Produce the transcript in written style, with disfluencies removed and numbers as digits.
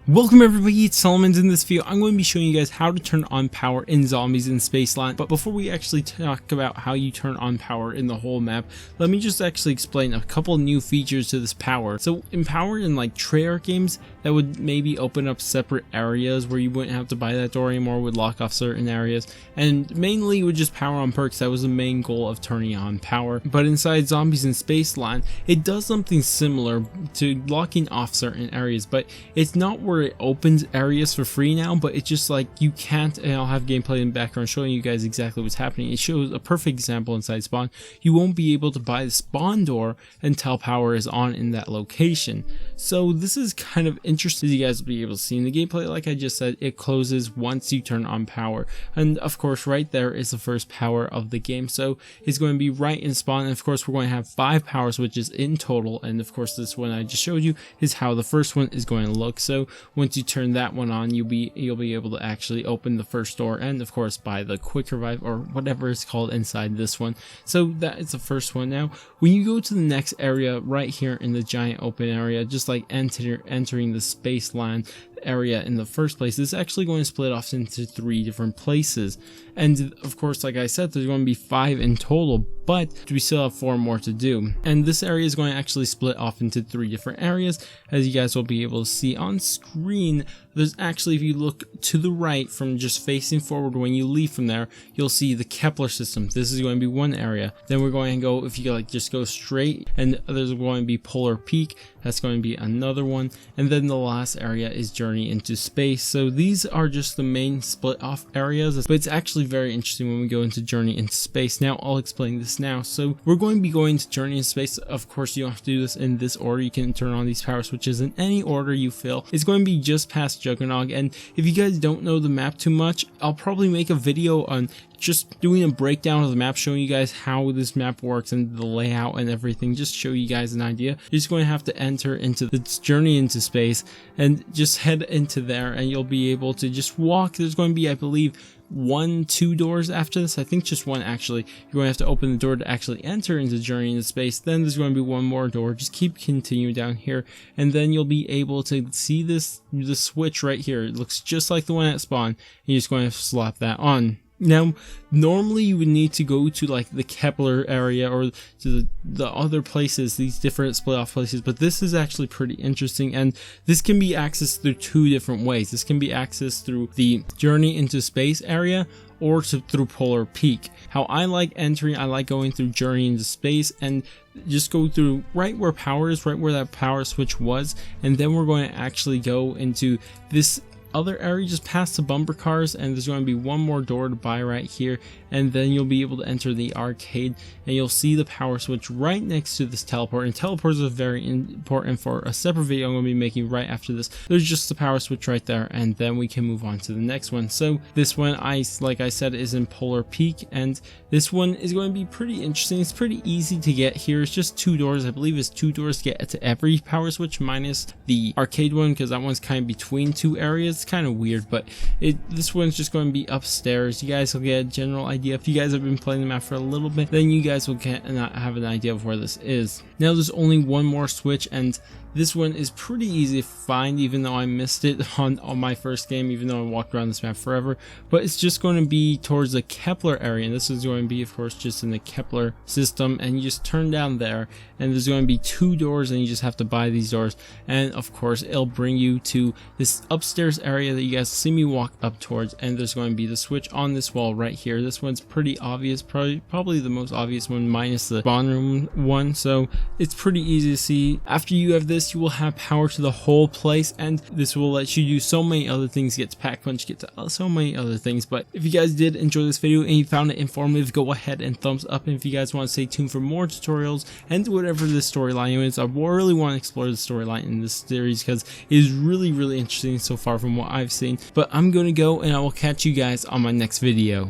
Welcome everybody, it's Solomon. In this video I'm going to be showing you guys how to turn on power in zombies in Spaceland. But before we actually talk about how you turn on power in the whole map, let me just actually explain a couple new features to this power. So in power in like Treyarch games, that would maybe open up separate areas where you wouldn't have to buy that door anymore, would lock off certain areas, and mainly it would just power on perks. That was the main goal of turning on power. But inside zombies in Spaceland, it does something similar to locking off certain areas, but it's not where it opens areas for free now, but it's just like you can't, and I'll have gameplay in the background showing you guys exactly what's happening. It shows a perfect example inside spawn. You won't be able to buy the spawn door until power is on in that location. So this is kind of interesting. You guys will be able to see in the gameplay, like I just said, it closes once you turn on power, and of course right there is the first power of the game. So it's going to be right in spawn, and of course we're going to have 5 power switches in total, and of course this one I just showed you is how the first one is going to look. So once you turn that one on, you'll be able to actually open the first door, and of course buy the quick revive or whatever it's called inside this one. So that is the first one. Now when you go to the next area right here in the giant open area, just like entering the Spaceland area in the first place, it's actually going to split off into 3 different places, and of course like I said, there's going to be 5 in total, but we still have 4 more to do. And this area is going to actually split off into 3 different areas, as you guys will be able to see on screen. There's actually, if you look to the right from just facing forward, when you leave from there, you'll see the Kepler system. This is going to be one area. Then we're going to go, if you like just go straight, and there's going to be Polar Peak, that's going to be another one, and then the last area is Journey into Space. So these are just the main split off areas, but it's actually very interesting when we go into Journey into Space. Now I'll explain this now. So we're going to be going to Journey into Space. Of course you don't have to do this in this order. You can turn on these power switches in any order you feel. It's going to be just past Juggernog, and if you guys don't know the map too much, I'll probably make a video on just doing a breakdown of the map, showing you guys how this map works and the layout and everything, just show you guys an idea. You're just going to have to enter into the Journey into Space and just head into there, and you'll be able to just walk. There's going to be, I believe, 2 doors after this. I think just one actually. You're going to have to open the door to actually enter into Journey into Space. Then there's going to be 1 more door. Just keep continuing down here, and then you'll be able to see the switch right here. It looks just like the one at spawn, and you're just going to slap that on. Now, normally you would need to go to like the Kepler area or to the other places, these different split off places, but this is actually pretty interesting, and this can be accessed through 2 different ways. This can be accessed through the Journey into Space area or through Polar Peak. How I like entering, I like going through Journey into Space and just go through right where power is, right where that power switch was, and then we're going to actually go into this other area just past the bumper cars, and there's going to be 1 more door to buy right here, and then you'll be able to enter the arcade, and you'll see the power switch right next to this teleport. And teleports are very important for a separate video I'm going to be making right after this. There's just the power switch right there, and then we can move on to the next one. So this one, like I said, is in Polar Peak, and this one is going to be pretty interesting. It's pretty easy to get here. It's just 2 doors. I believe it's 2 doors to get to every power switch, minus the arcade one, because that one's kind of between 2 areas. It's kind of weird, but this one's just going to be upstairs. You guys will get a general idea. If you guys have been playing the map for a little bit, then you guys will have an idea of where this is. Now there's only 1 more switch, and this one is pretty easy to find, even though I missed it on my first game, even though I walked around this map forever. But it's just going to be towards the Kepler area, and this is going to be, of course, just in the Kepler system, and you just turn down there, and there's going to be 2 doors, and you just have to buy these doors, and of course it'll bring you to this upstairs area that you guys see me walk up towards, and there's going to be the switch on this wall right here. This one's pretty obvious, probably the most obvious one, minus the spawn room one, so it's pretty easy to see. After you have this, you will have power to the whole place, and this will let you do so many other things, get to pack punch, get to so many other things. But if you guys did enjoy this video and you found it informative, go ahead and thumbs up, and if you guys want to stay tuned for more tutorials and whatever this storyline is, I really want to explore the storyline in this series because it is really interesting so far from what I've seen. But I'm gonna go, and I will catch you guys on my next video.